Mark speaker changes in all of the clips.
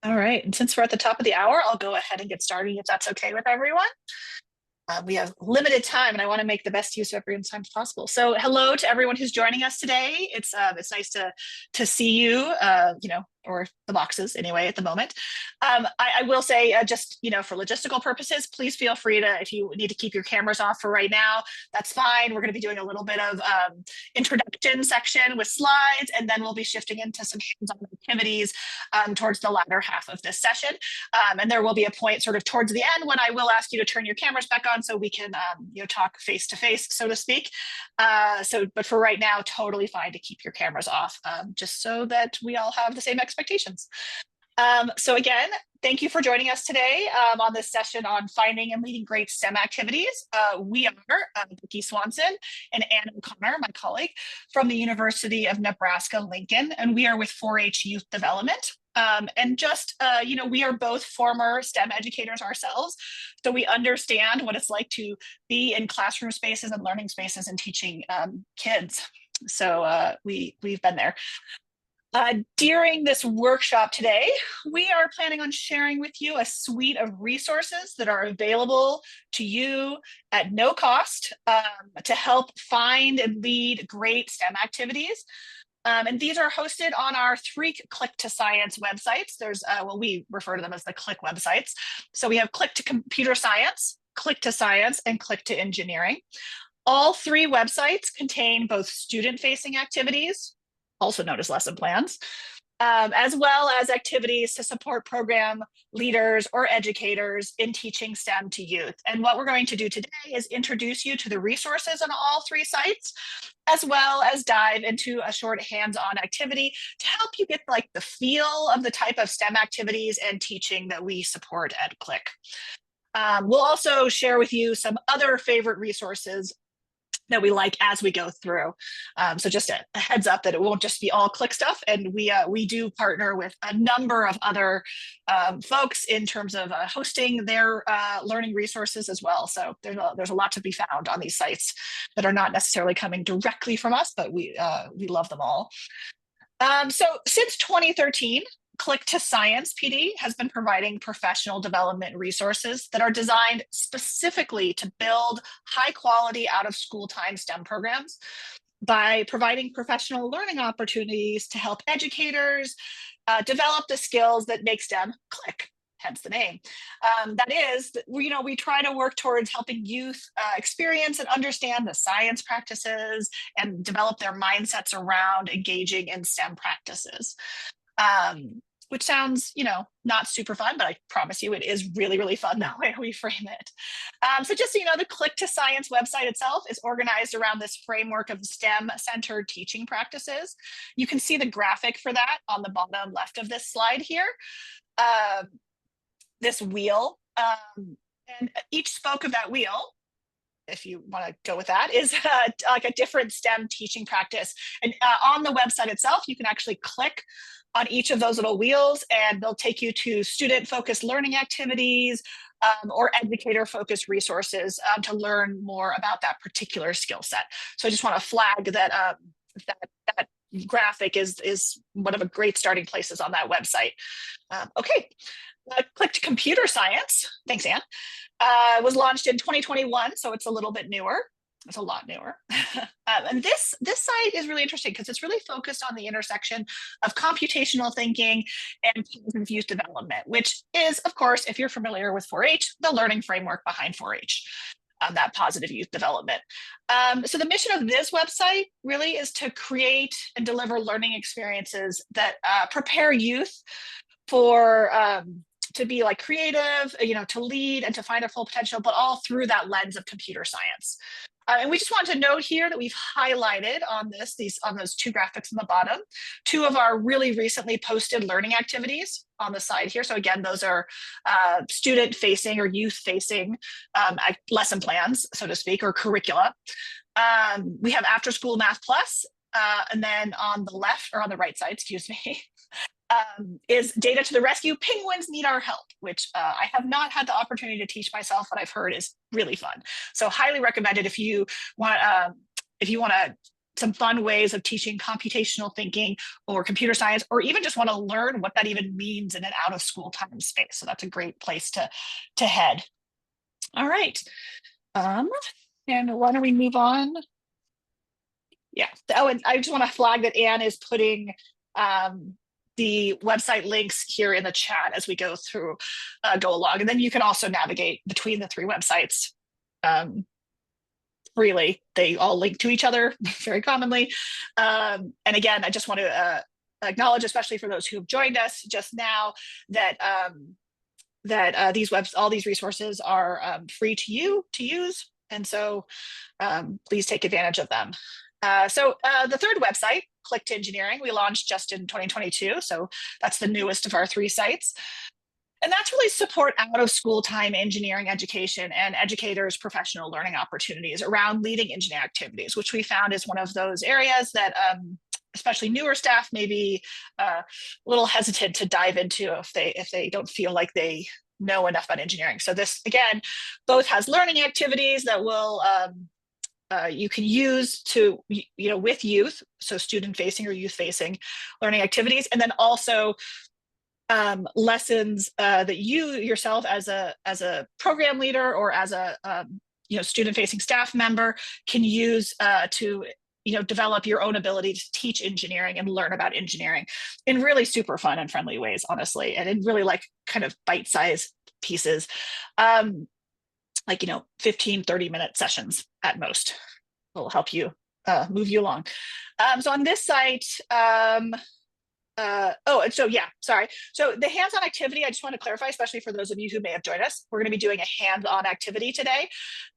Speaker 1: All right, and since we're at the top of the hour, I'll go ahead and get started if that's okay with everyone. We have limited time, and I want to make the best use of everyone's time as possible. So, hello to everyone who's joining us today. It's nice to see you, or the boxes anyway at the moment. I will say, just for logistical purposes, please feel free to, if you need to keep your cameras off for right now, that's fine. We're going to be doing a little bit of introduction section with slides, and then we'll be shifting into some hands-on activities towards the latter half of this session. And there will be a point sort of towards the end when I will ask you to turn your cameras back on so we can talk face to face, so to speak. But for right now, totally fine to keep your cameras off, just so that we all have the same expectations. So again, thank you for joining us today on this session on finding and leading great STEM activities. We are Becky Swanson and Anna O'Connor, my colleague, from the University of Nebraska-Lincoln, and we are with 4-H Youth Development. We are both former STEM educators ourselves, so we understand what it's like to be in classroom spaces and learning spaces and teaching kids. So we've been there. During this workshop today, we are planning on sharing with you a suite of resources that are available to you at no cost to help find and lead great STEM activities. And these are hosted on our three Click to Science websites. We refer to them as the Click websites. So we have Click to Computer Science, Click to Science, and Click to Engineering. All three websites contain both student-facing activities, also known as lesson plans, as well as activities to support program leaders or educators in teaching STEM to youth. And what we're going to do today is introduce you to the resources on all three sites, as well as dive into a short hands-on activity to help you get the feel of the type of STEM activities and teaching that we support at Click. We'll also share with you some other favorite resources that we like as we go through. So just a heads up that it won't just be all Click stuff. And we do partner with a number of other folks in terms of hosting their learning resources as well. So there's a lot to be found on these sites that are not necessarily coming directly from us, but we love them all. So since 2013, Click to Science PD has been providing professional development resources that are designed specifically to build high quality out of school time STEM programs by providing professional learning opportunities to help educators develop the skills that make STEM click. Hence the name. That is, we try to work towards helping youth experience and understand the science practices and develop their mindsets around engaging in STEM practices. Which sounds, not super fun, but I promise you it is really, really fun that way we frame it. So just so you know, the Click to Science website itself is organized around this framework of STEM-centered teaching practices. You can see the graphic for that on the bottom left of this slide here. This wheel, and each spoke of that wheel, if you want to go with that, is like a different STEM teaching practice. And on the website itself, you can actually click on each of those little wheels and they'll take you to student-focused learning activities or educator-focused resources to learn more about that particular skill set. So I just want to flag that that graphic is one of the great starting places on that website. Okay, Click to Computer Science, thanks Anne, was launched in 2021, so it's a little bit newer. It's a lot newer. And this site is really interesting because it's really focused on the intersection of computational thinking and positive youth development, which is, of course, if you're familiar with 4-H, the learning framework behind 4-H, that positive youth development. So the mission of this website really is to create and deliver learning experiences that prepare youth for to be creative, to lead and to find their full potential, but all through that lens of computer science. And we just wanted to note here that we've highlighted on those two graphics on the bottom, two of our really recently posted learning activities on the side here. So again, those are student-facing or youth-facing lesson plans, so to speak, or curricula. We have After School Math Plus, and then on the left, or on the right side, excuse me, is Data to the Rescue, Penguins Need Our Help, which I have not had the opportunity to teach myself, but I've heard is really fun. So highly recommended if you want to some fun ways of teaching computational thinking or computer science, or even just want to learn what that even means in an out of school time space. So that's a great place to head. All right. And why don't we move on? Yeah. Oh, and I just want to flag that Anne is putting the website links here in the chat as we go through, go along. And then you can also navigate between the three websites freely. They all link to each other very commonly. And again, I just want to acknowledge, especially for those who have joined us just now, that all these resources are free to you to use. And so please take advantage of them. So the third website, Click to Engineering, we launched just in 2022. So that's the newest of our three sites. And that's really support out of school time engineering education and educators' professional learning opportunities around leading engineering activities, which we found is one of those areas that especially newer staff may be a little hesitant to dive into if they don't feel like they know enough about engineering. So this, again, both has learning activities that will you can use to, with youth, so student facing or youth facing learning activities, and then also lessons that you yourself as a program leader or as a student facing staff member can use to develop your own ability to teach engineering and learn about engineering in really super fun and friendly ways, honestly, and in really like kind of bite-sized pieces. 15, 30-minute sessions at most will help you move you along. So on this site, so the hands-on activity, I just want to clarify, especially for those of you who may have joined us, we're going to be doing a hands-on activity today.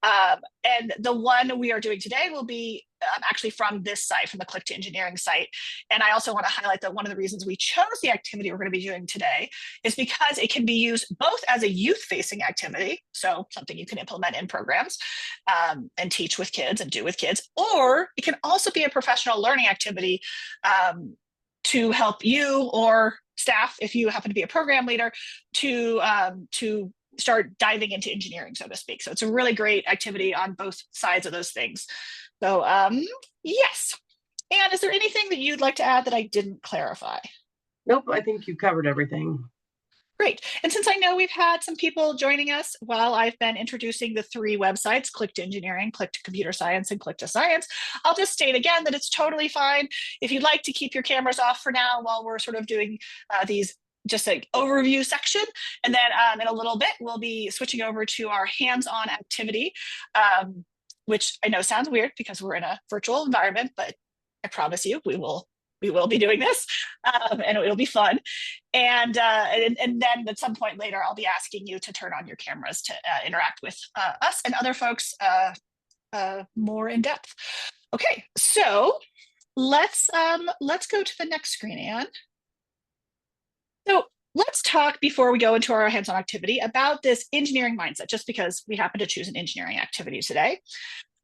Speaker 1: And the one we are doing today will be actually from this site, from the Click to Engineering site. And I also want to highlight that one of the reasons we chose the activity we're going to be doing today is because it can be used both as a youth-facing activity, so something you can implement in programs and teach with kids and do with kids, or it can also be a professional learning activity to help you or staff, if you happen to be a program leader, to start diving into engineering, so to speak. So it's a really great activity on both sides of those things. So yes. Anne, is there anything that you'd like to add that I didn't clarify?
Speaker 2: Nope, I think you covered everything.
Speaker 1: Great. And since I know we've had some people joining us while I've been introducing the three websites, Click to Engineering, Click to Computer Science, and Click to Science, I'll just state again that it's totally fine if you'd like to keep your cameras off for now while we're sort of doing these just like overview section. And then in a little bit, we'll be switching over to our hands-on activity, which I know sounds weird because we're in a virtual environment, but I promise you we will be doing this, and it'll be fun. And then at some point later, I'll be asking you to turn on your cameras to interact with us and other folks more in depth. Okay, so let's go to the next screen, Anne. So let's talk before we go into our hands-on activity about this engineering mindset, just because we happen to choose an engineering activity today.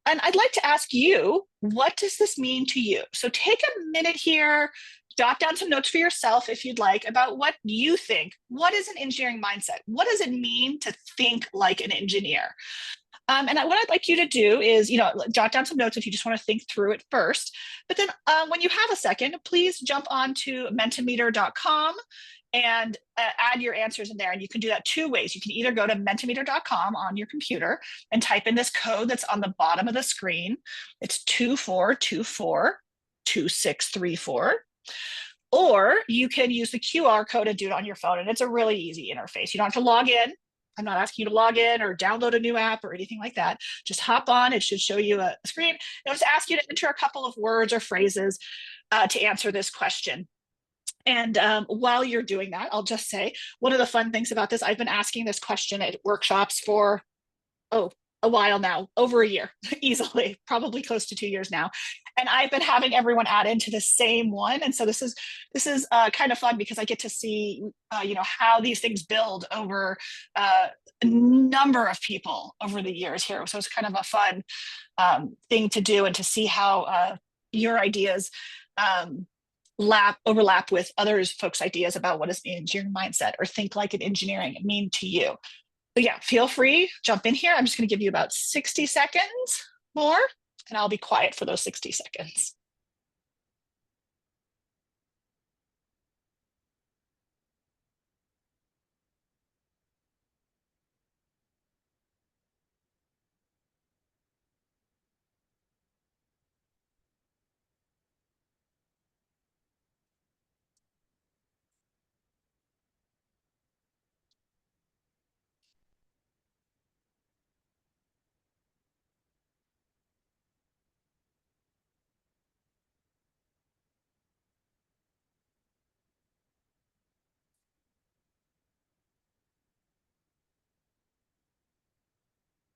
Speaker 1: And I'd like to ask you, what does this mean to you? So take a minute here, jot down some notes for yourself if you'd like about what you think. What is an engineering mindset? What does it mean to think like an engineer? And what I'd like you to do is, jot down some notes if you just want to think through it first. But then when you have a second, please jump on to mentimeter.com and add your answers in there. And you can do that two ways. You can either go to mentimeter.com on your computer and type in this code that's on the bottom of the screen. It's 24242634. Or you can use the QR code and do it on your phone. And it's a really easy interface. You don't have to log in. I'm not asking you to log in or download a new app or anything like that. Just hop on. It should show you a screen. It'll just ask you to enter a couple of words or phrases to answer this question. And while you're doing that, I'll just say one of the fun things about this, I've been asking this question at workshops for, a while now, over a year, easily, probably close to 2 years now. And I've been having everyone add into the same one. And so this is kind of fun because I get to see, how these things build over a number of people over the years here. So it's kind of a fun thing to do and to see how your ideas overlap with others folks' ideas about what is the engineering mindset or think like an engineering mean to you. So yeah, feel free, jump in here. I'm just going to give you about 60 seconds more, and I'll be quiet for those 60 seconds.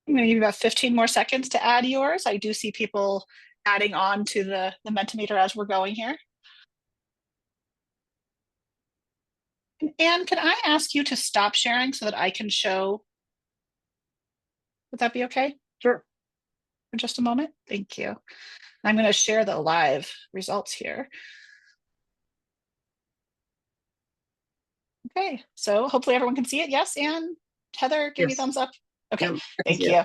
Speaker 1: I'm going to give you about 15 more seconds to add yours. I do see people adding on to the Mentimeter as we're going here. And can I ask you to stop sharing so that I can show? Would that be okay?
Speaker 2: Sure.
Speaker 1: For just a moment? Thank you. I'm going to share the live results here. Okay, so hopefully everyone can see it. Yes, and Heather, give me
Speaker 2: Yes.
Speaker 1: thumbs up. Okay,
Speaker 2: Yep,
Speaker 1: thank
Speaker 2: yeah.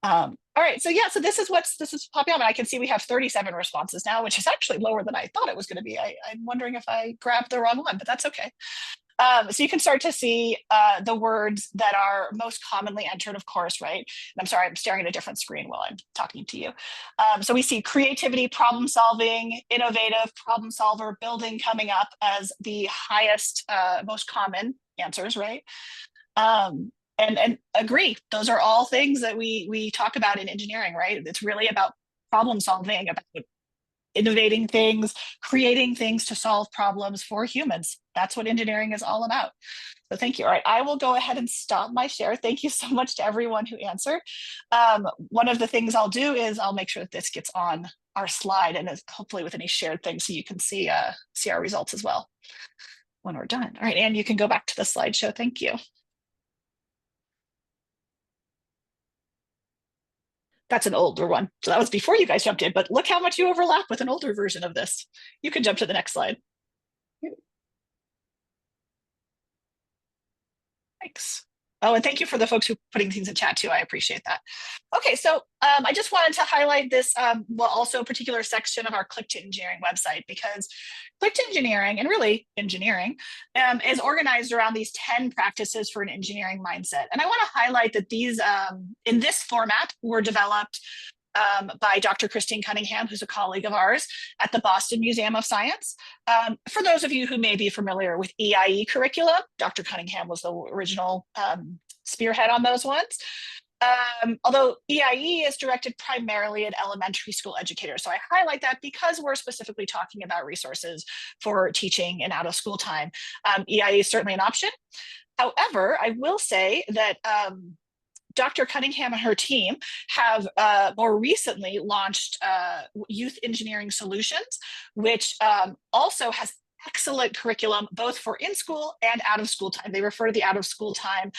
Speaker 1: you. All right, so yeah, so this is popping up, and I can see we have 37 responses now, which is actually lower than I thought it was going to be. I'm wondering if I grabbed the wrong one, but that's okay. So you can start to see the words that are most commonly entered, of course, right? And I'm sorry, I'm staring at a different screen while I'm talking to you. So we see creativity, problem solving, innovative, problem solver, building coming up as the highest, most common answers, right? And agree, those are all things that we talk about in engineering, right? It's really about problem solving, about innovating things, creating things to solve problems for humans. That's what engineering is all about. So thank you. All right, I will go ahead and stop my share. Thank you so much to everyone who answered. One of the things I'll do is I'll make sure that this gets on our slide and is hopefully with any shared things so you can see our results as well when we're done. All right, and you can go back to the slideshow. Thank you. That's an older one. So that was before you guys jumped in, but look how much you overlap with an older version of this. You can jump to the next slide. Thanks. Oh, and thank you for the folks who are putting things in chat too. I appreciate that. Okay, so I just wanted to highlight this, well, also a particular section of our Click to Engineering website, because Click to Engineering, and really engineering, is organized around these 10 practices for an engineering mindset. And I want to highlight that these, in this format, were developed by Dr. Christine Cunningham, who's a colleague of ours at the Boston Museum of Science. For those of you who may be familiar with EIE curriculum, Dr. Cunningham was the original spearhead on those ones. Although EIE is directed primarily at elementary school educators. So I highlight that because we're specifically talking about resources for teaching in out of school time. EIE is certainly an option. However, I will say that Dr. Cunningham and her team have more recently launched Youth Engineering Solutions, which also has excellent curriculum, both for in-school and out-of-school time. They refer to the out-of-school time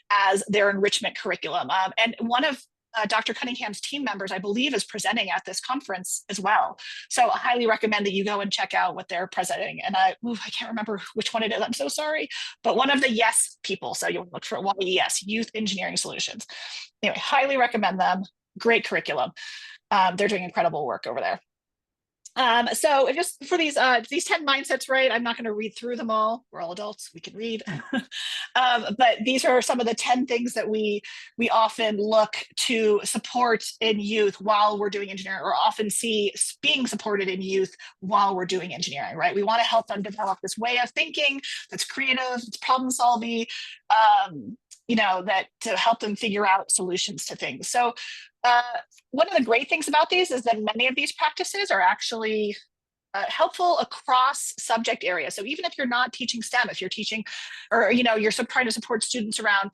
Speaker 1: as their enrichment curriculum. And one of Dr. Cunningham's team members, I believe, is presenting at this conference as well. So I highly recommend that you go and check out what they're presenting. And I can't remember which one it is. I'm so sorry. But one of the YES people. So you'll look for YES, Youth Engineering Solutions. Anyway, highly recommend them. Great curriculum. They're doing incredible work over there. So just for these 10 mindsets, right? I'm not going to read through them all. We're all adults, we can read. But these are some of the 10 things that we often look to support in youth while we're doing engineering, or often see being supported in youth while we're doing engineering, right? We want to help them develop this way of thinking that's creative, it's problem solving, that to help them figure out solutions to things. So one of the great things about these is that many of these practices are actually helpful across subject areas. So even if you're not teaching STEM, if you're teaching, or you're trying to support students around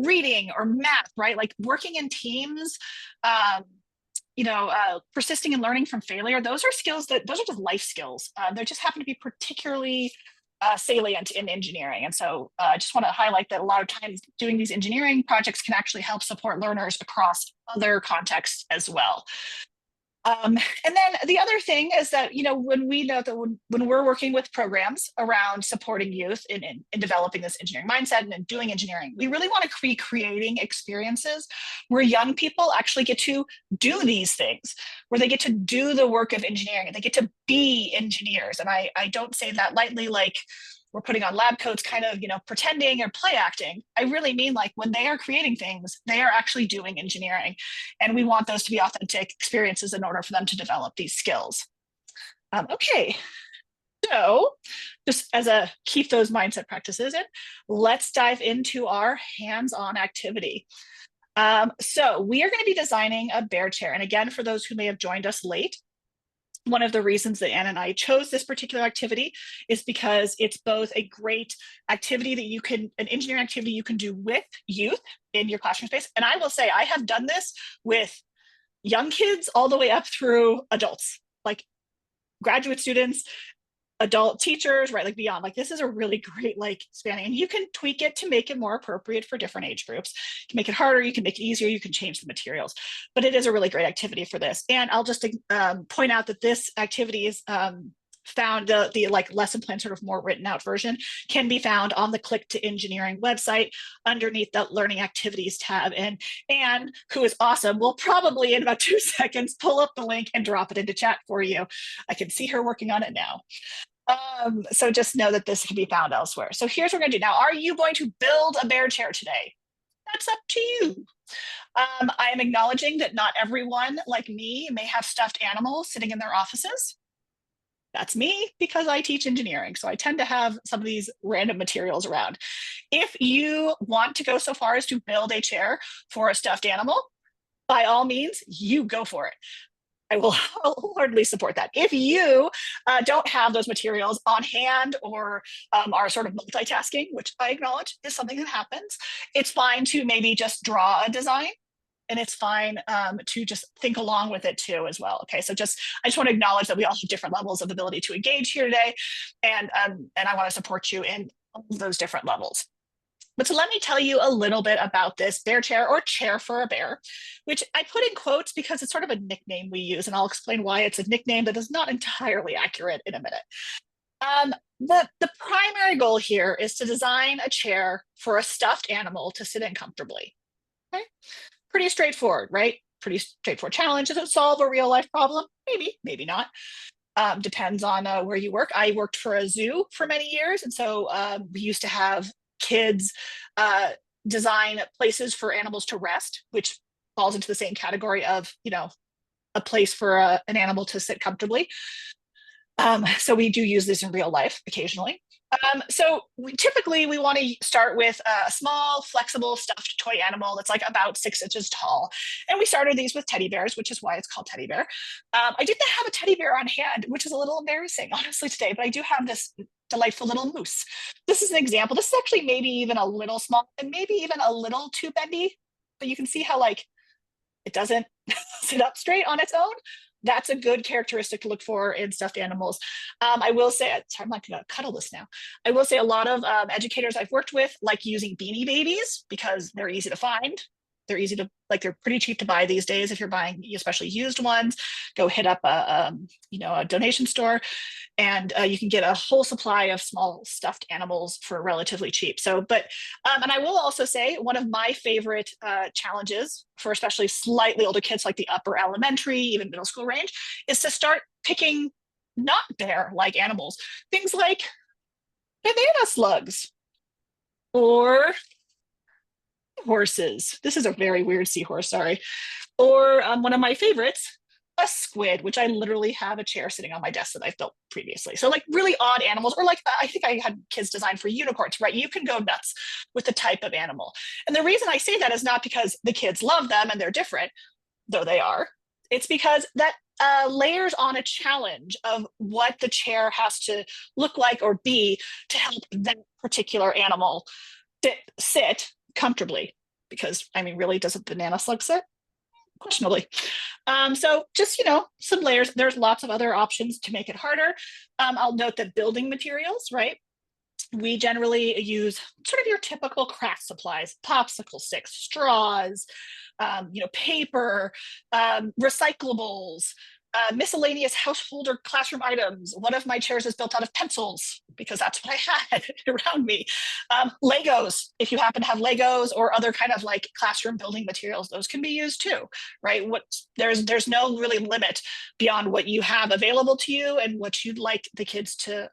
Speaker 1: reading or math, right? Like working in teams, persisting and learning from failure. Those are skills those are just life skills. They just happen to be particularly salient in engineering. And so I just want to highlight that a lot of times doing these engineering projects can actually help support learners across other contexts as well. And then the other thing is that, when we know that when we're working with programs around supporting youth in developing this engineering mindset and in doing engineering, we really want to be creating experiences where young people actually get to do these things, where they get to do the work of engineering and they get to be engineers. And I don't say that lightly, like we're putting on lab coats, kind of, pretending or play acting. I really mean like when they are creating things, they are actually doing engineering. And we want those to be authentic experiences in order for them to develop these skills. Okay, so just as a keep those mindset practices in, let's dive into our hands-on activity. So we are going to be designing a bear chair. And again, for those who may have joined us late, One of the reasons that Anna and I chose this particular activity is because it's both a great activity that an engineering activity you can do with youth in your classroom space. And I will say, I have done this with young kids all the way up through adults, like graduate students, adult teachers, right? Like beyond, like this is a really great like spanning, and you can tweak it to make it more appropriate for different age groups. You can make it harder, you can make it easier, you can change the materials, but it is a really great activity for this. And I'll just point out that this activity is found the like lesson plan, sort of more written out version, can be found on the Click to Engineering website underneath the Learning Activities tab. And Anne, who is awesome, will probably in about 2 seconds pull up the link and drop it into chat for you. I can see her working on it now. So just know that this can be found elsewhere. So here's what we're gonna do now. Are you going to build a bear chair today? That's up to you. I am acknowledging that not everyone like me may have stuffed animals sitting in their offices. That's me because I teach engineering. So I tend to have some of these random materials around. If you want to go so far as to build a chair for a stuffed animal, by all means, you go for it. I will wholeheartedly support that. If you don't have those materials on hand or are sort of multitasking, which I acknowledge is something that happens, it's fine to maybe just draw a design, and it's fine to just think along with it too as well. Okay, so I just want to acknowledge that we all have different levels of ability to engage here today, and I want to support you in all of those different levels. But so let me tell you a little bit about this bear chair, or chair for a bear, which I put in quotes because it's sort of a nickname we use, and I'll explain why it's a nickname that is not entirely accurate in a minute. The primary goal here is to design a chair for a stuffed animal to sit in comfortably. Okay? Pretty straightforward, right? Pretty straightforward challenge. Does it solve a real life problem? Maybe, maybe not. Depends on where you work. I worked for a zoo for many years, and so we used to have kids design places for animals to rest, which falls into the same category of, a place for an animal to sit comfortably. So we do use this in real life occasionally. So typically we want to start with a small, flexible, stuffed toy animal that's like about 6 inches tall. And we started these with teddy bears, which is why it's called teddy bear. I didn't have a teddy bear on hand, which is a little embarrassing, honestly, today, but I do have this delightful little moose. This is an example. This is actually maybe even a little small and maybe even a little too bendy, but you can see how like it doesn't sit up straight on its own. That's a good characteristic to look for in stuffed animals. I will say, sorry, I'm not going to cuddle this now. I will say a lot of educators I've worked with like using Beanie Babies because they're easy to find. They're easy to, like, they're pretty cheap to buy these days. If you're buying especially used ones, go hit up a donation store, and you can get a whole supply of small stuffed animals for relatively cheap. So, and I will also say one of my favorite challenges for especially slightly older kids, like the upper elementary, even middle school range, is to start picking not bear-like animals, things like banana slugs or horses. This is a very weird seahorse, sorry. Or one of my favorites, a squid, which I literally have a chair sitting on my desk that I've built previously. So like really odd animals, or like I think I had kids design for unicorns, right? You can go nuts with the type of animal. And the reason I say that is not because the kids love them and they're different, though they are. It's because that layers on a challenge of what the chair has to look like or be to help that particular animal sit comfortably. Because I mean, really, does a banana slug sit? Questionably. So just, some layers. There's lots of other options to make it harder. I'll note that building materials, right? We generally use sort of your typical craft supplies, popsicle sticks, straws, paper, recyclables, miscellaneous household or classroom items. One of my chairs is built out of pencils because that's what I had around me. Legos, if you happen to have Legos or other kind of like classroom building materials, those can be used too, right? There's no really limit beyond what you have available to you and what you'd like the kids to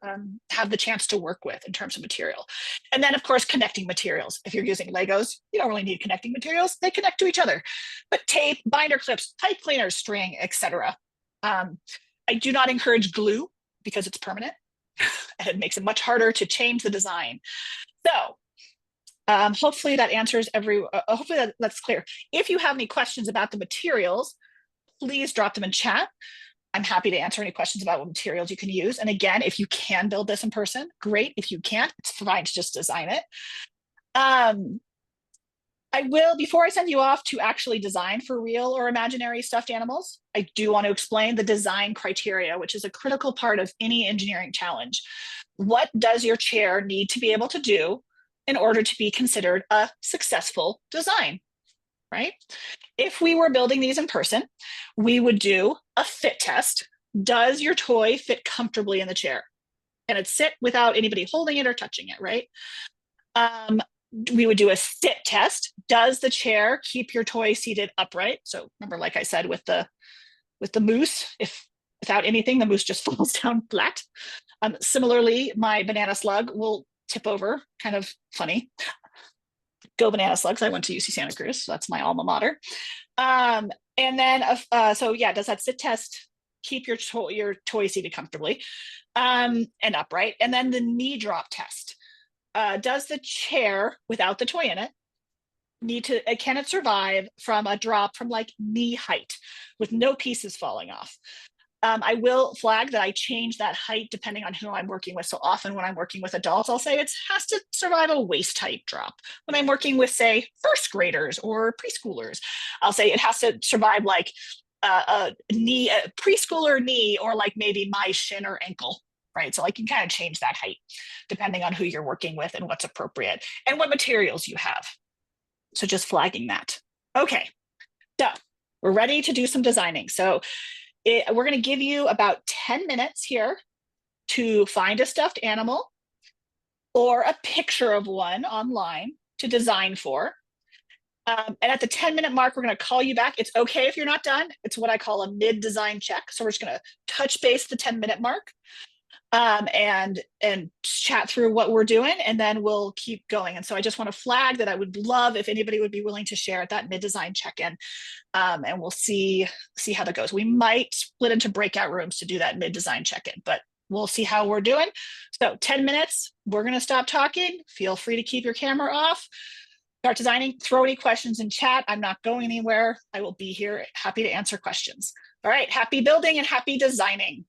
Speaker 1: have the chance to work with in terms of material. And then of course, connecting materials. If you're using Legos, you don't really need connecting materials. They connect to each other. But tape, binder clips, pipe cleaners, string, etc. I do not encourage glue because it's permanent and it makes it much harder to change the design. So hopefully that answers hopefully that's clear. If you have any questions about the materials, please drop them in chat. I'm happy to answer any questions about what materials you can use. And again, if you can build this in person, great. If you can't, it's fine to just design it. Um, I will, before I send you off to actually design for real or imaginary stuffed animals, I do want to explain the design criteria, which is a critical part of any engineering challenge. What does your chair need to be able to do in order to be considered a successful design, right? If we were building these in person, we would do a fit test. Does your toy fit comfortably in the chair? Can it sit without anybody holding it or touching it, right? Um, we would do a sit test. Does the chair keep your toy seated upright? So remember, like I said, with the moose, if without anything, the moose just falls down flat. Similarly, my banana slug will tip over, kind of funny. Go banana slugs. I went to UC Santa Cruz, so that's my alma mater. Um, and then, so yeah, does that sit test keep your toy seated comfortably and upright? And then the knee drop test. Does the chair without the toy in it need to, can it survive from a drop from like knee height with no pieces falling off? I will flag that I change that height depending on who I'm working with. So often when I'm working with adults, I'll say it has to survive a waist height drop. When I'm working with, say, first graders or preschoolers, I'll say it has to survive like a knee, a preschooler knee, or like maybe my shin or ankle, right? So I can kind of change that height depending on who you're working with and what's appropriate and what materials you have. So just flagging that. Okay, so we're ready to do some designing. So we're going to give you about 10 minutes here to find a stuffed animal or a picture of one online to design for. And at the 10-minute mark, we're going to call you back. It's okay if you're not done. It's what I call a mid-design check. So we're just going to touch base the 10-minute mark and chat through what we're doing, and then we'll keep going. And so I just want to flag that I would love if anybody would be willing to share at that mid-design check-in. And we'll see how that goes. We might split into breakout rooms to do that mid-design check-in, but we'll see how we're doing. So 10 minutes, we're going to stop talking. Feel free to keep your camera off. Start designing, throw any questions in chat. I'm not going anywhere. I will be here, happy to answer questions. All right, happy building and happy designing.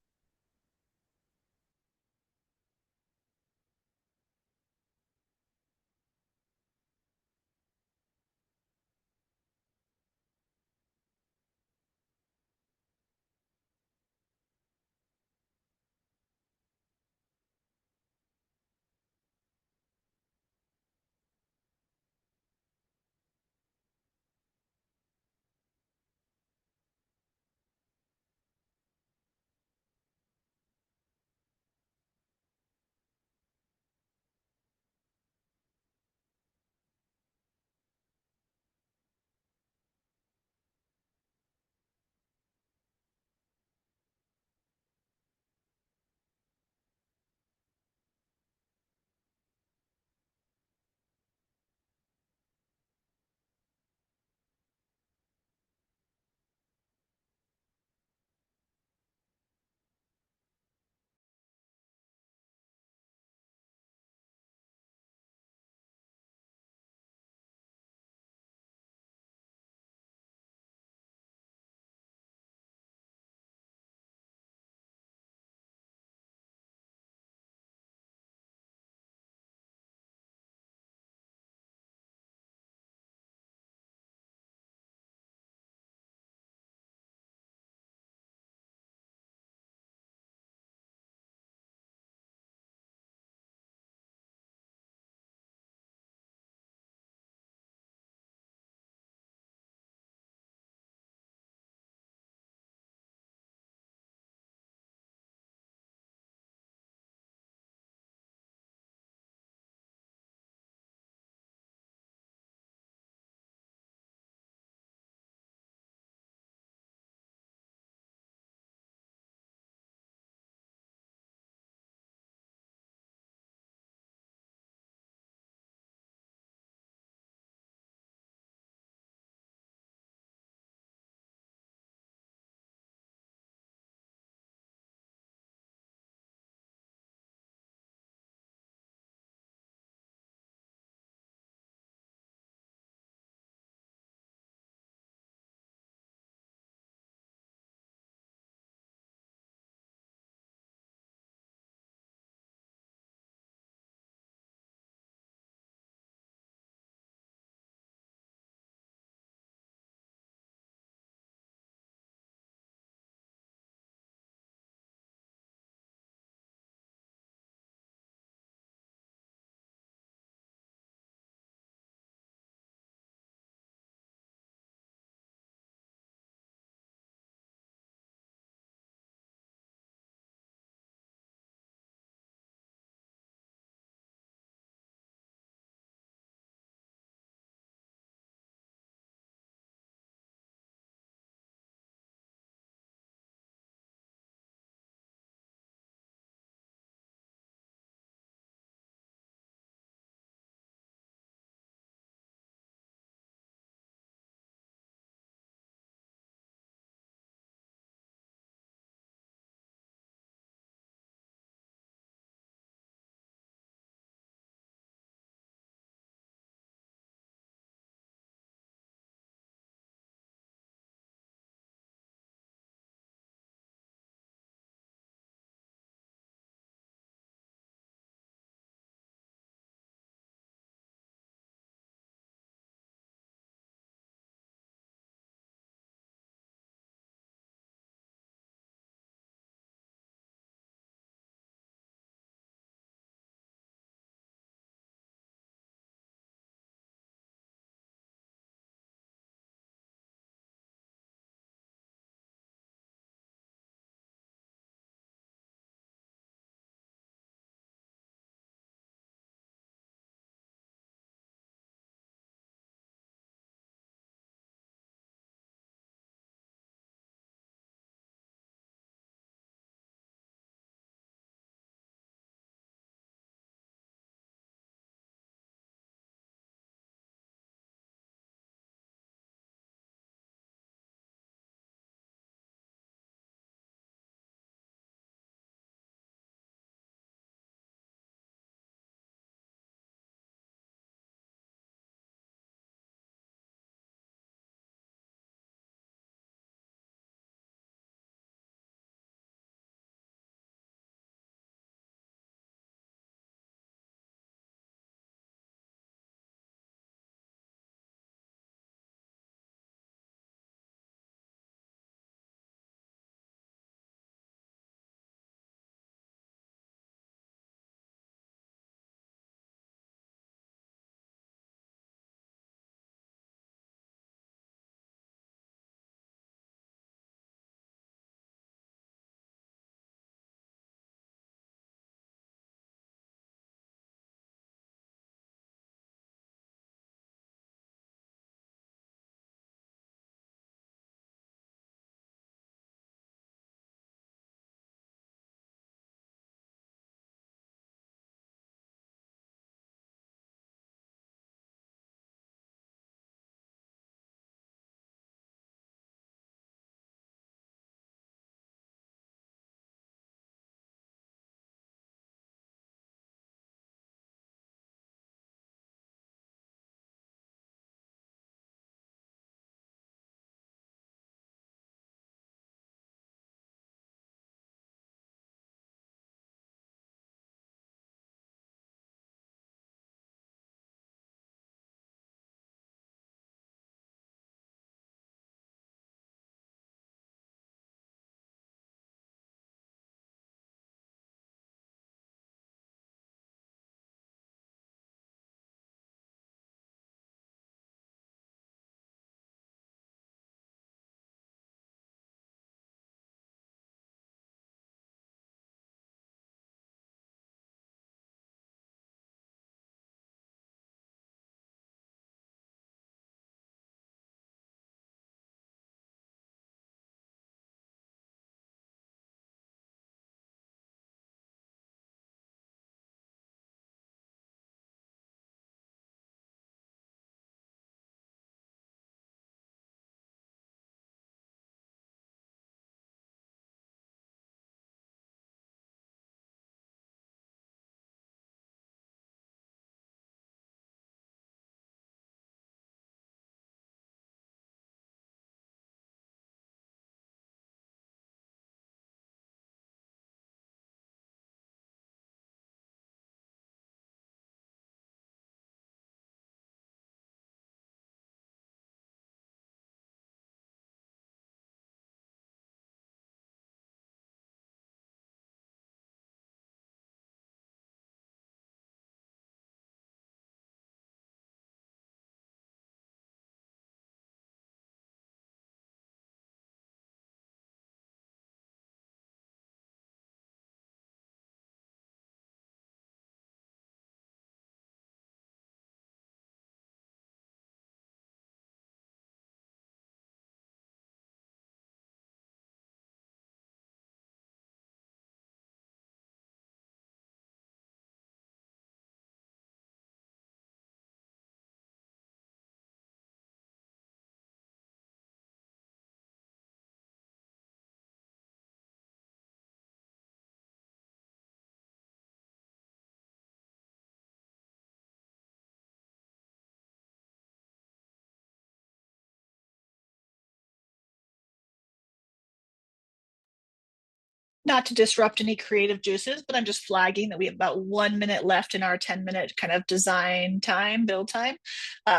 Speaker 1: not to disrupt any creative juices, but I'm just flagging that we have about 1 minute left in our 10-minute kind of design time, build time.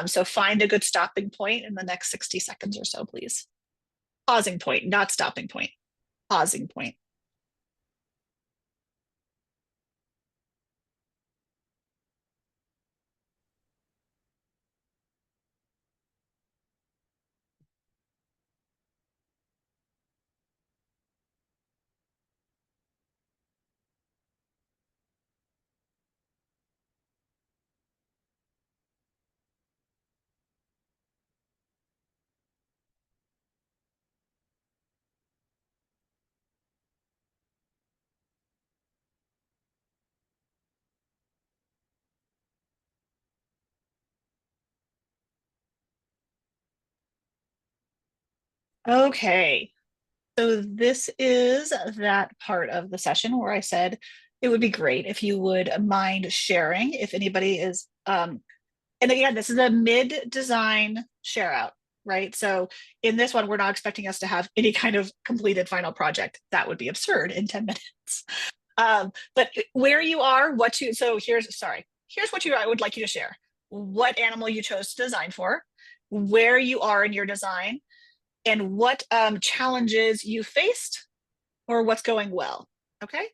Speaker 1: So find a good stopping point in the next 60 seconds or so, please. Pausing point, not stopping point. Pausing point. Okay. So this is that part of the session where I said it would be great if you would mind sharing if anybody is and again, this is a mid-design share out, right? So in this one, we're not expecting us to have any kind of completed final project. That would be absurd in 10 minutes. But where you are, so here's what I would like you to share. What animal you chose to design for, where you are in your design, and what challenges you faced or what's going well. Okay.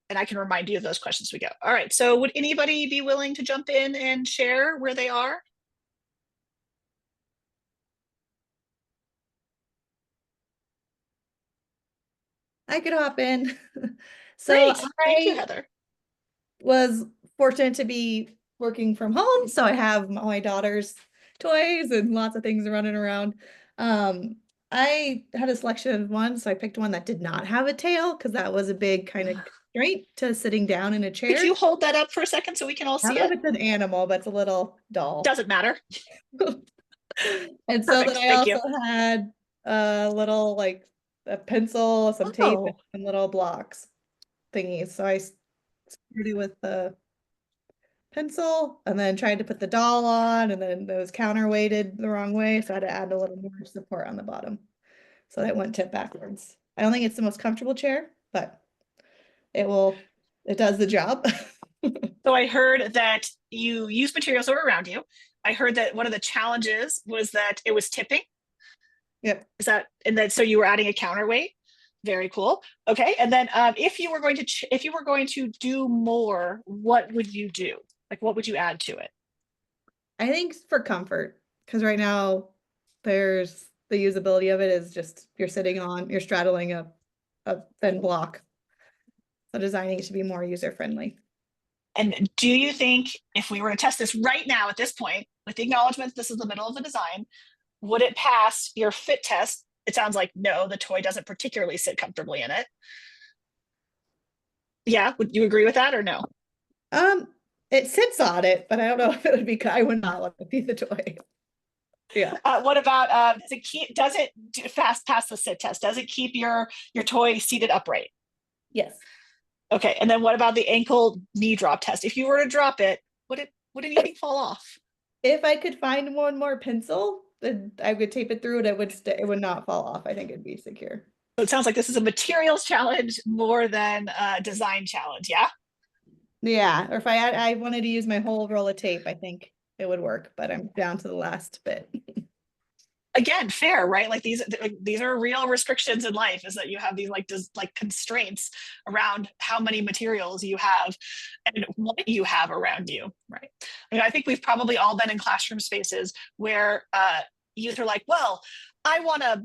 Speaker 1: And I can remind you of those questions as we go. All right. So would anybody be willing to jump in and share where they are?
Speaker 3: I could hop in. So
Speaker 1: Great. Thank you, Heather.
Speaker 3: was fortunate to be working from home, so I have my daughter's toys and lots of things running around. I had a selection of ones, so I picked one that did not have a tail because that was a big kind of constraint to sitting down in a chair.
Speaker 1: Could you hold that up for a second so we can all
Speaker 3: I
Speaker 1: see
Speaker 3: don't know
Speaker 1: it?
Speaker 3: if it's an animal, but it's a little doll.
Speaker 1: Doesn't matter.
Speaker 3: And so
Speaker 1: Perfect.
Speaker 3: then I
Speaker 1: Thank
Speaker 3: also
Speaker 1: you.
Speaker 3: had a little like a pencil, some tape,
Speaker 1: Oh,
Speaker 3: and little blocks thingies. So I started with the pencil and then tried to put the doll on, and then it was counterweighted the wrong way. So I had to add a little more support on the bottom. So that went tip backwards. I don't think it's the most comfortable chair, but it does the job.
Speaker 1: so I heard that you use materials that were around you. I heard that one of the challenges was that it was tipping.
Speaker 3: Yep.
Speaker 1: And then so you were adding a counterweight. Very cool. Okay. And then if you were going to do more, what would you do? Like what would you add to it?
Speaker 3: I think for comfort, because right now there's the usability of it is just you're straddling a thin block. So designing it to be more user friendly.
Speaker 1: And do you think if we were to test this right now at this point, with the acknowledgement this is the middle of the design, would it pass your fit test? It sounds like no, the toy doesn't particularly sit comfortably in it. Yeah, would you agree with that or no?
Speaker 3: It sits on it, but I don't know if it would be. I would not let it be the toy. Yeah.
Speaker 1: What about does it fast pass the sit test? Does it keep your toy seated upright?
Speaker 3: Yes.
Speaker 1: Okay, and then what about the ankle knee drop test? If you were to drop it, would anything fall off?
Speaker 3: If I could find one more pencil, then I would tape it through and it would not fall off. I think it'd be secure.
Speaker 1: So it sounds like this is a materials challenge more than a design challenge, yeah?
Speaker 3: Yeah, or if I wanted to use my whole roll of tape, I think it would work, but I'm down to the last bit.
Speaker 1: Again, fair, right? Like these are real restrictions in life, is that you have these like constraints around how many materials you have and what you have around you, right? I mean, I think we've probably all been in classroom spaces where youth are like, well, I want to,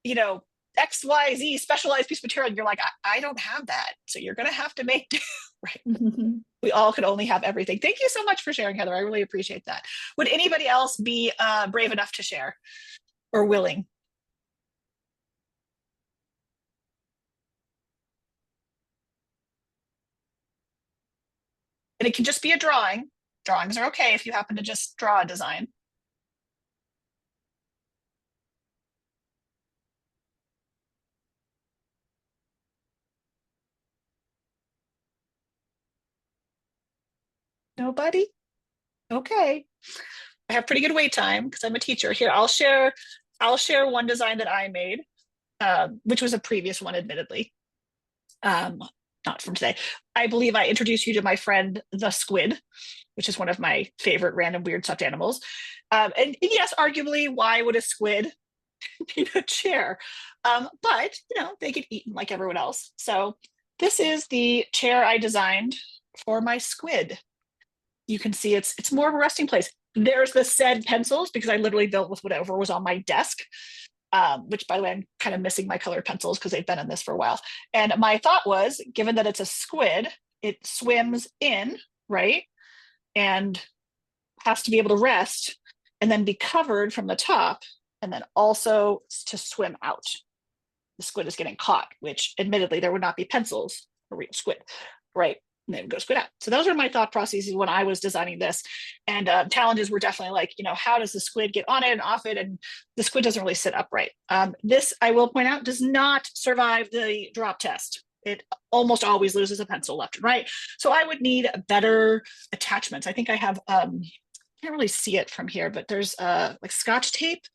Speaker 1: you know, XYZ specialized piece of material. And you're like, I don't have that. So you're gonna have to make do, right? We all could only have everything. Thank you so much for sharing, Heather. I really appreciate that. Would anybody else be brave enough to share? Or willing. And it can just be a drawing. Drawings are okay if you happen to just draw a design. Nobody? Okay. I have pretty good wait time because I'm a teacher. Here, I'll share one design that I made, which was a previous one, admittedly. Um, not from today. I believe I introduced you to my friend, the squid, which is one of my favorite random weird stuffed animals. And yes, arguably, why would a squid need a chair? But, they get eaten like everyone else. So this is the chair I designed for my squid. You can see it's more of a resting place. There's the said pencils because I literally built with whatever was on my desk. Which, by the way, I'm kind of missing my colored pencils because they've been in this for a while. And my thought was, given that it's a squid, it swims in, right? And has to be able to rest and then be covered from the top and then also to swim out. The squid is getting caught, which admittedly there would not be pencils for real squid, right? And then go squid out. So those are my thought processes when I was designing this. And challenges were definitely like, how does the squid get on it and off it? And the squid doesn't really sit upright. This, I will point out, does not survive the drop test. It almost always loses a pencil left and right. So I would need better attachments. I think I have, can't really see it from here, but there's like Scotch tape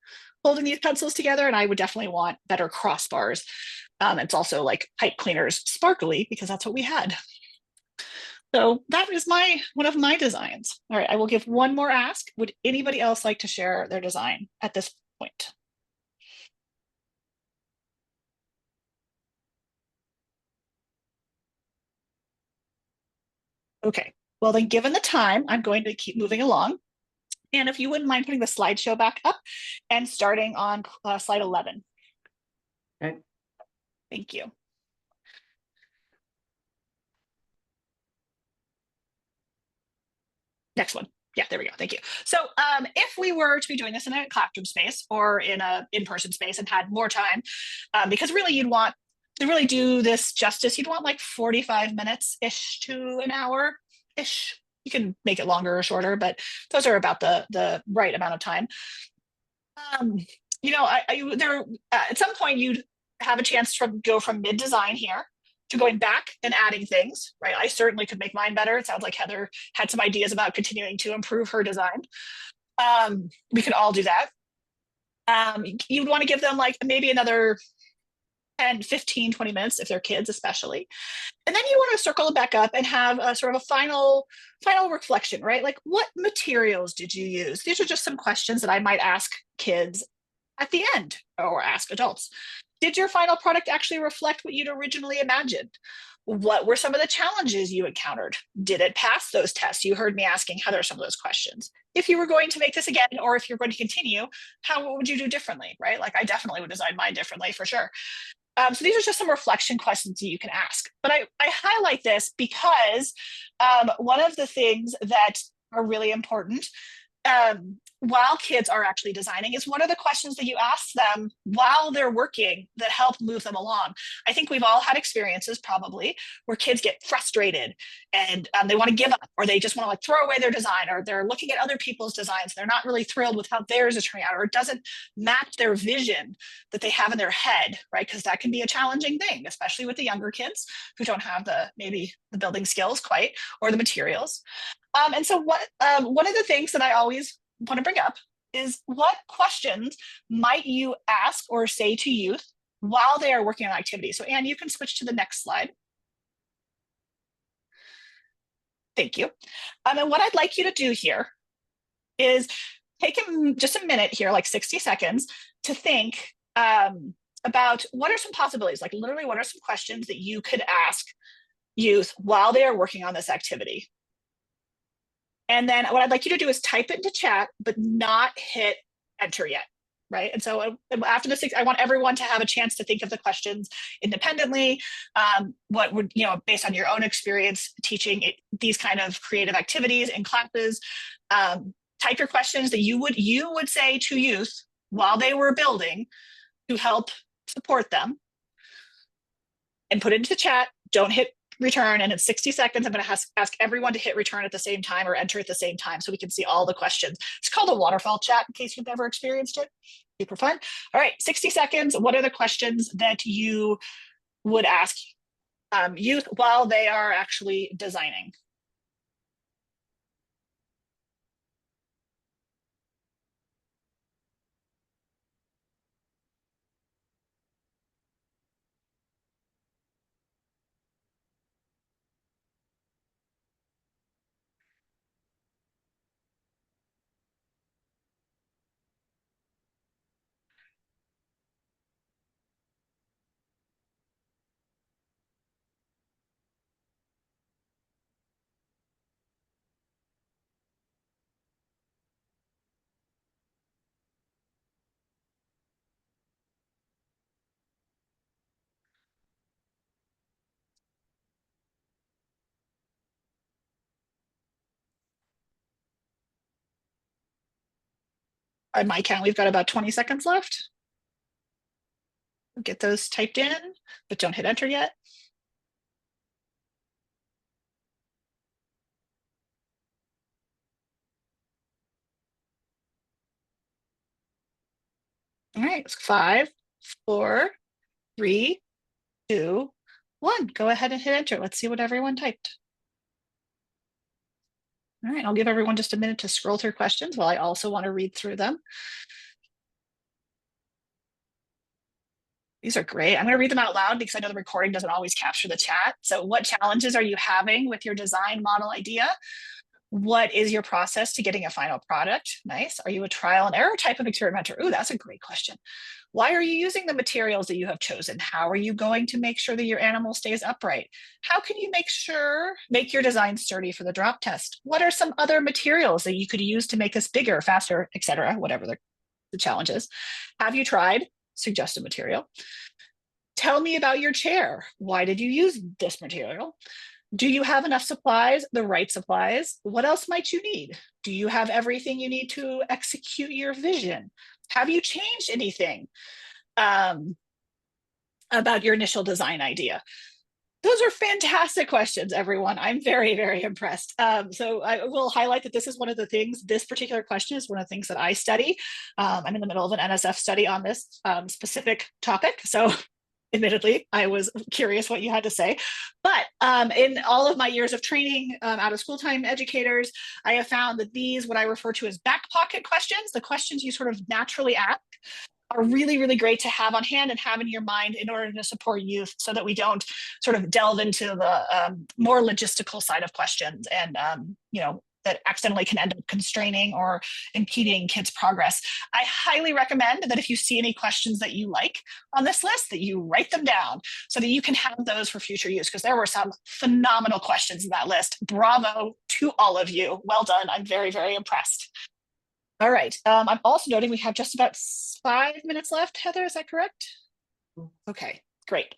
Speaker 1: holding these pencils together, and I would definitely want better crossbars. It's also like pipe cleaners sparkly because that's what we had. So that is one of my designs. All right, I will give one more ask. Would anybody else like to share their design at this point? Okay, well then given the time, I'm going to keep moving along. And if you wouldn't mind putting the slideshow back up and starting on slide 11.
Speaker 2: Okay.
Speaker 1: Thank you. Next one. Yeah, there we go. Thank you. So if we were to be doing this in a classroom space or in a in-person space and had more time, because really you'd want to really do this justice, you'd want like 45 minutes-ish to an hour-ish. You can make it longer or shorter, but those are about the right amount of time. At some point you'd have a chance to go from mid-design here to going back and adding things, right? I certainly could make mine better. It sounds like Heather had some ideas about continuing to improve her design. We could all do that. You'd want to give them like maybe another 10, 15, 20 minutes if they're kids, especially. And then you want to circle it back up and have a sort of a final reflection, right? Like what materials did you use? These are just some questions that I might ask kids at the end or ask adults. Did your final product actually reflect what you'd originally imagined? What were some of the challenges you encountered? Did it pass those tests? You heard me asking Heather some of those questions. If you were going to make this again, or if you're going to continue, what would you do differently, right? Like I definitely would design mine differently for sure. So these are just some reflection questions that you can ask. But I highlight this because one of the things that are really important while kids are actually designing is what are the questions that you ask them while they're working that help move them along. I think we've all had experiences probably where kids get frustrated and they want to give up, or they just want to like throw away their design, or they're looking at other people's designs. They're not really thrilled with how theirs is turning out, or it doesn't match their vision that they have in their head, right? Because that can be a challenging thing, especially with the younger kids who don't have maybe the building skills quite, or the materials. And so one of the things that I always want to bring up is what questions might you ask or say to youth while they are working on activities? So Anne, you can switch to the next slide. Thank you. And what I'd like you to do here is take just a minute here, like 60 seconds, to think about what are some possibilities, like literally what are some questions that you could ask youth while they are working on this activity. And then what I'd like you to do is type it into chat, but not hit enter yet, right? And so after this, I want everyone to have a chance to think of the questions independently. What would, based on your own experience teaching these kind of creative activities in classes, type your questions that you would say to youth while they were building to help support them, and put it into chat. Don't hit return, and in 60 seconds I'm going to ask everyone to hit return at the same time or enter at the same time so we can see all the questions. It's called a waterfall chat in case you've never experienced it. Super fun. All right, 60 seconds. What are the questions that you would ask youth while they are actually designing? On my count, we've got about 20 seconds left. Get those typed in, but don't hit enter yet. All right, 5, 4, 3, 2, 1. Go ahead and hit enter. Let's see what everyone typed. All right, I'll give everyone just a minute to scroll through questions while I also want to read through them. These are great. I'm going to read them out loud because I know the recording doesn't always capture the chat. So what challenges are you having with your design model idea? What is your process to getting a final product? Nice. Are you a trial and error type of experimenter? Ooh, that's a great question. Why are you using the materials that you have chosen? How are you going to make sure that your animal stays upright? How can you make your design sturdy for the drop test? What are some other materials that you could use to make this bigger, faster, etc., whatever the challenge is? Have you tried suggested material? Tell me about your chair. Why did you use this material? Do you have enough supplies, the right supplies? What else might you need? Do you have everything you need to execute your vision? Have you changed anything about your initial design idea? Those are fantastic questions, everyone. I'm very, very impressed. So I will highlight that this is one of the things, this particular question is one of the things that I study. I'm in the middle of an NSF study on this specific topic. So admittedly, I was curious what you had to say. But in all of my years of training out of school time educators, I have found that these, what I refer to as back pocket questions, the questions you sort of naturally ask, are really, really great to have on hand and have in your mind in order to support youth so that we don't sort of delve into the more logistical side of questions and, that accidentally can end up constraining or impeding kids' progress. I highly recommend that if you see any questions that you like on this list, that you write them down so that you can have those for future use, because there were some phenomenal questions in that list. Bravo to all of you. Well done. I'm very, very impressed. All right. I'm also noting we have just about 5 minutes left. Heather, is that correct? Okay, great.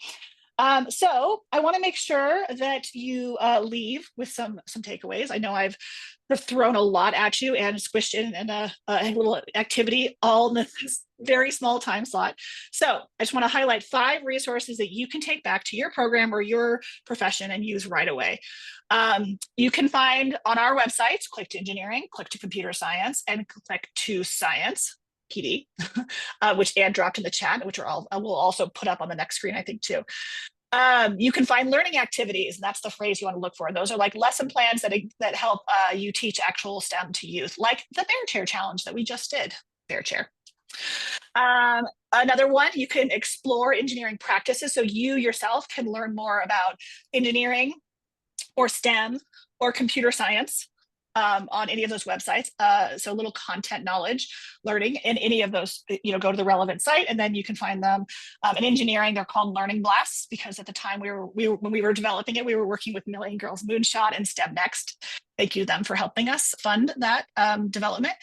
Speaker 1: So I want to make sure that you leave with some takeaways. I know I've thrown a lot at you and squished in a little activity all in this very small time slot. So I just want to highlight 5 resources that you can take back to your program or your profession and use right away. You can find on our websites, click to engineering, click to computer science, and click to science. PD, which Anne dropped in the chat, which I will also put up on the next screen, I think, too. You can find learning activities, and that's the phrase you want to look for. Those are like lesson plans that help you teach actual STEM to youth, like the bear chair challenge that we just did, bear chair. Another one, you can explore engineering practices so you yourself can learn more about engineering or STEM or computer science. On any of those websites. So a little content knowledge learning in any of those, go to the relevant site and then you can find them. In engineering, they're called learning blasts because at the time when we were developing it, we were working with Million Girls Moonshot and STEM Next. Thank you to them for helping us fund that development.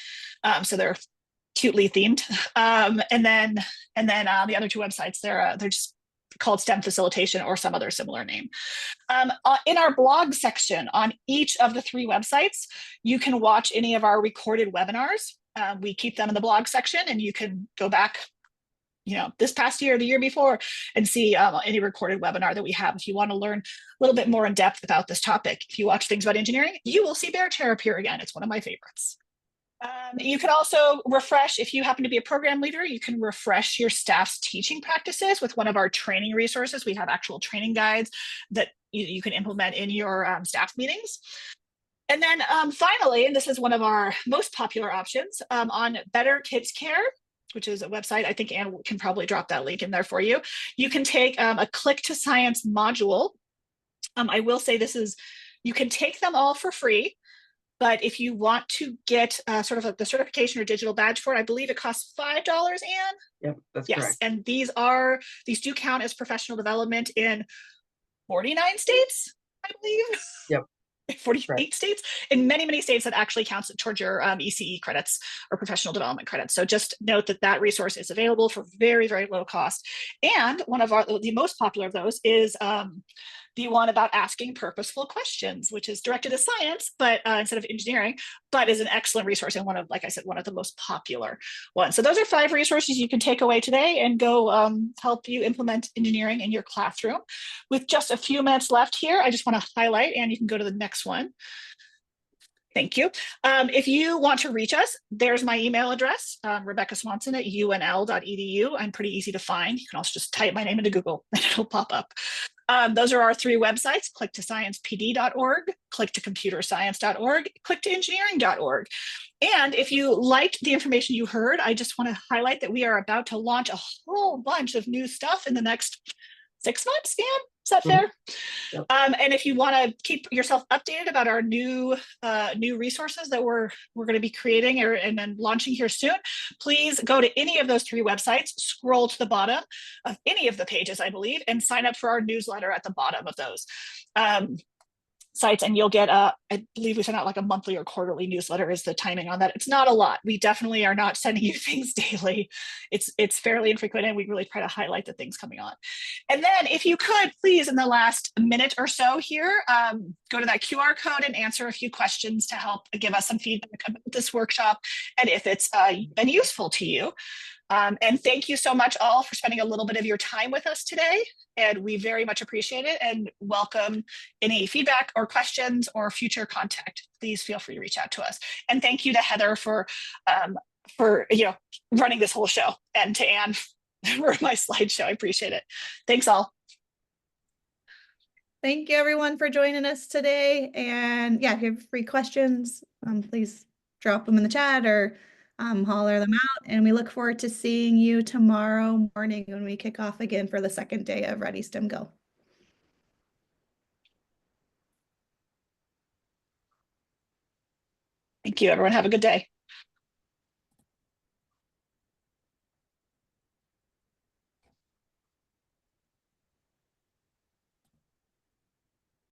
Speaker 1: So they're cutely themed. And then the other 2 websites, they're just called STEM Facilitation or some other similar name. In our blog section on each of the 3 websites, you can watch any of our recorded webinars. We keep them in the blog section and you can go back, this past year, the year before, and see any recorded webinar that we have. If you want to learn a little bit more in depth about this topic, if you watch things about engineering, you will see bear chair appear again. It's one of my favorites. You can also refresh, if you happen to be a program leader, you can refresh your staff's teaching practices with one of our training resources. We have actual training guides that you can implement in your staff meetings. And then finally, and this is one of our most popular options, on Better Kids Care, which is a website, I think Anne can probably drop that link in there for you. You can take a Click to Science module. I will say you can take them all for free. But if you want to get sort of the certification or digital badge for it, I believe it costs $5, Anne?
Speaker 2: Yep, that's
Speaker 1: yes,
Speaker 2: correct.
Speaker 1: And these do count as professional development in 49 states, I believe.
Speaker 2: Yep.
Speaker 1: 48
Speaker 2: right.
Speaker 1: states, in many, many states that actually counts towards your ECE credits or professional development credits. So just note that resource is available for very, very low cost. And one of the most popular of those is the one about asking purposeful questions, which is directed at science, but instead of engineering, but is an excellent resource and one of, like I said, one of the most popular ones. So those are 5 resources you can take away today and go help you implement engineering in your classroom. With just a few minutes left here, I just want to highlight, and you can go to the next one. Thank you. If you want to reach us, there's my email address, Rebecca Swanson at unl.edu. I'm pretty easy to find. You can also just type my name into Google and it'll pop up. Those are our 3 websites, click2sciencepd.org, click2computerscience.org, click2engineering.org. And if you liked the information you heard, I just want to highlight that we are about to launch a whole bunch of new stuff in the next 6 months, Dan? Is that fair?
Speaker 2: Yep.
Speaker 1: And if you want to keep yourself updated about our new resources that we're going to be creating and then launching here soon, please go to any of those 3 websites, scroll to the bottom of any of the pages, I believe, and sign up for our newsletter at the bottom of those sites, and you'll get I believe we send out like a monthly or quarterly newsletter is the timing on that. It's not a lot. We definitely are not sending you things daily. It's fairly infrequent, and we really try to highlight the things coming on. And then if you could please, in the last minute or so here, go to that QR code and answer a few questions to help give us some feedback about this workshop and if it's been useful to you. And thank you so much all for spending a little bit of your time with us today. And we very much appreciate it and welcome any feedback or questions or future contact. Please feel free to reach out to us. And thank you to Heather for running this whole show, and to Anne for my slideshow. I appreciate it. Thanks all.
Speaker 3: Thank you everyone for joining us today. And yeah, if you have free questions, please drop them in the chat or holler them out. And we look forward to seeing you tomorrow morning when we kick off again for the 2nd day of Ready STEM Go.
Speaker 1: Thank you, everyone. Have a good day.